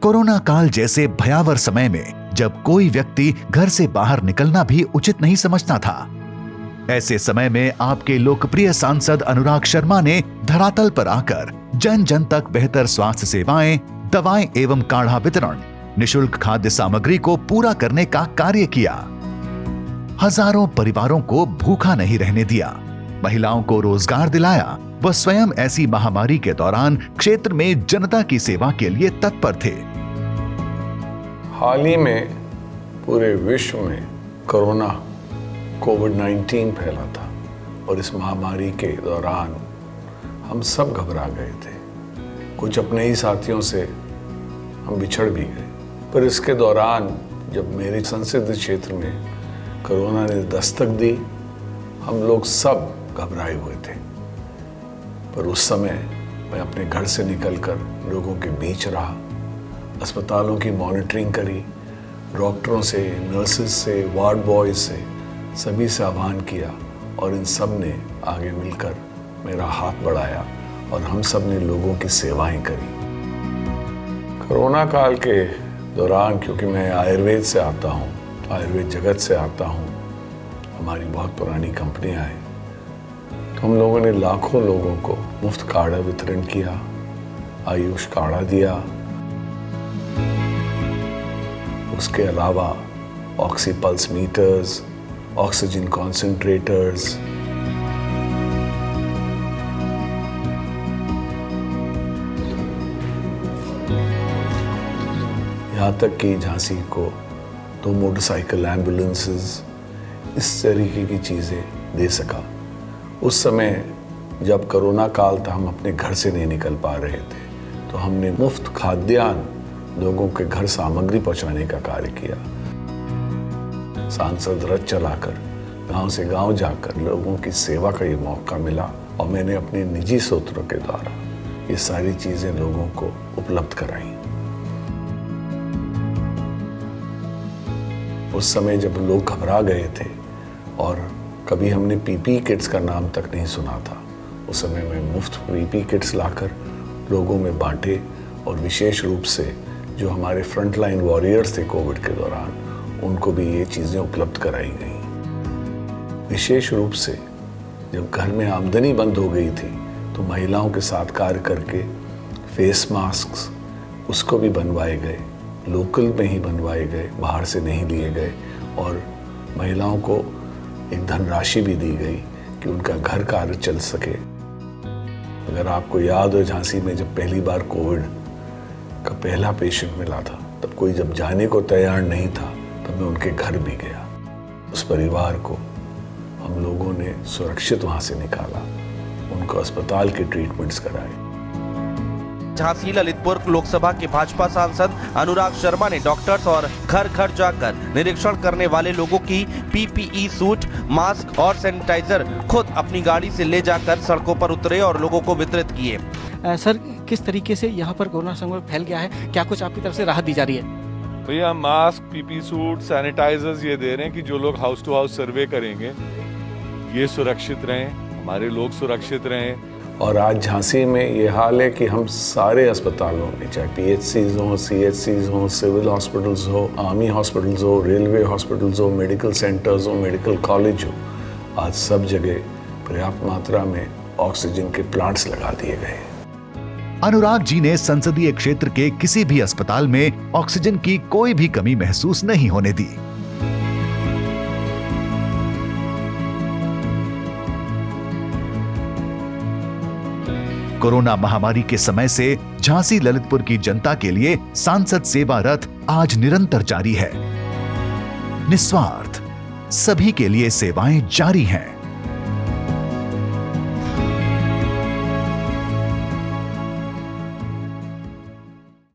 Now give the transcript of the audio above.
Corona काल जैसे भयावह समय में जब कोई व्यक्ति घर से बाहर निकलना भी उचित नहीं समझता था, ऐसे समय में आपके लोकप्रिय सांसद अनुराग शर्मा ने धरातल पर आकर जन जन तक बेहतर स्वास्थ्य सेवाएं, दवाएं एवं काढ़ा वितरण, निशुल्क खाद्य सामग्री को पूरा करने का कार्य किया। हजारों परिवारों को भूखा नहीं रहने दिया, महिलाओं को रोजगार दिलाया। वह स्वयं ऐसी महामारी के दौरान क्षेत्र में जनता की सेवा के लिए तत्पर थे। हाल ही में पूरे विश्व में कोरोना कोविड-19 फैला था और इस महामारी के दौरान हम सब घबरा गए थे। कुछ अपने ही साथियों से हम बिछड़ भी गए। पर इसके दौरान जब मेरे संसदीय क्षेत्र में कोरोना ने दस्तक दी, हम लोग सब घबराए हुए थे। पर उस समय मैं अपने घर से निकलकर लोगों के बीच रहा, अस्पतालों की मॉनिटरिंग करी, डॉक्टरों से, नर्सेस से, वार्ड बॉयज से, सभी से आह्वान किया और इन सब ने आगे मिलकर मेरा हाथ बढ़ाया और हम सब ने लोगों की सेवाएं करी। कोरोना काल के दौरान, क्योंकि मैं आयुर्वेद से आता हूँ, आयुर्वेद जगत से आता हूँ, हमारी बहुत पुरानी कंपनियाँ हैं, तो हम लोगों ने लाखों लोगों को मुफ्त काढ़ा वितरण किया, आयुष काढ़ा दिया। उसके अलावा oxy pulse meters, oxygen concentrators, यहाँ तक कि झांसी को 2 मोटरसाइकिल एम्बुलेंसेस, इस तरीके की चीज़ें दे सका। उस समय जब कोरोना काल था, हम अपने घर से नहीं निकल पा रहे थे, तो हमने मुफ्त खाद्यान्न लोगों के घर सामग्री पहुंचाने का कार्य किया। सांसद रथ चलाकर गांव से गांव जाकर लोगों की सेवा का ये मौका मिला और मैंने अपने निजी सूत्रों के द्वारा ये सारी चीज़ें लोगों को उपलब्ध कराई। उस समय जब लोग घबरा गए थे और कभी हमने पीपी किट्स का नाम तक नहीं सुना था, उस समय मैं मुफ्त पीपी किट्स लाकर लोगों में बांटे और विशेष रूप से जो हमारे फ्रंटलाइन वॉरियर्स थे कोविड के दौरान, उनको भी ये चीज़ें उपलब्ध कराई गई। विशेष रूप से जब घर में आमदनी बंद हो गई थी, तो महिलाओं के साथ कार्य करके फेस मास्क उसको भी बनवाए गए, लोकल में ही बनवाए गए, बाहर से नहीं लिए गए, और महिलाओं को एक धनराशि भी दी गई कि उनका घर कार्य चल सके। अगर आपको याद हो, झांसी में जब पहली बार कोविड का पहला पेशेंट मिला था, तब कोई जब जाने को तैयार नहीं था, तब मैं उनके घर भी गया। उस परिवार को हम लोगों ने सुरक्षित वहाँ से निकाला, उनको अस्पताल के ट्रीटमेंट्स कराए। झांसी ललितपुर लोकसभा के भाजपा सांसद अनुराग शर्मा ने डॉक्टर्स और घर घर जाकर निरीक्षण करने वाले लोगों की पीपीई सूट, मास्क और सैनिटाइजर खुद अपनी गाड़ी से ले जाकर सड़कों पर उतरे और लोगों को वितरित किए। सर, किस तरीके से यहाँ पर कोरोना संक्रमण फैल गया है, क्या कुछ आपकी तरफ से राहत दी जा रही है? भैया, मास्क, पीपी सूट, सैनिटाइजर्स ये दे रहे हैं कि जो लोग हाउस टू हाउस सर्वे करेंगे ये सुरक्षित रहें, हमारे लोग सुरक्षित रहें। और आज झांसी में ये हाल है कि हम सारे अस्पतालों में, चाहे पीएचसीज हो, सीएचसीज हो, सिविल हॉस्पिटल्स हो, आर्मी हॉस्पिटल्स हो, रेलवे हॉस्पिटल्स हो, मेडिकल सेंटर्स हो, मेडिकल कॉलेज हो, आज सब जगह पर्याप्त मात्रा में ऑक्सीजन के प्लांट्स लगा दिए गए। अनुराग जी ने संसदीय क्षेत्र के किसी भी अस्पताल में ऑक्सीजन की कोई भी कमी महसूस नहीं होने दी। कोरोना महामारी के समय से झांसी ललितपुर की जनता के लिए सांसद सेवा रथ आज निरंतर जारी है। निस्वार्थ सभी के लिए सेवाएं जारी हैं।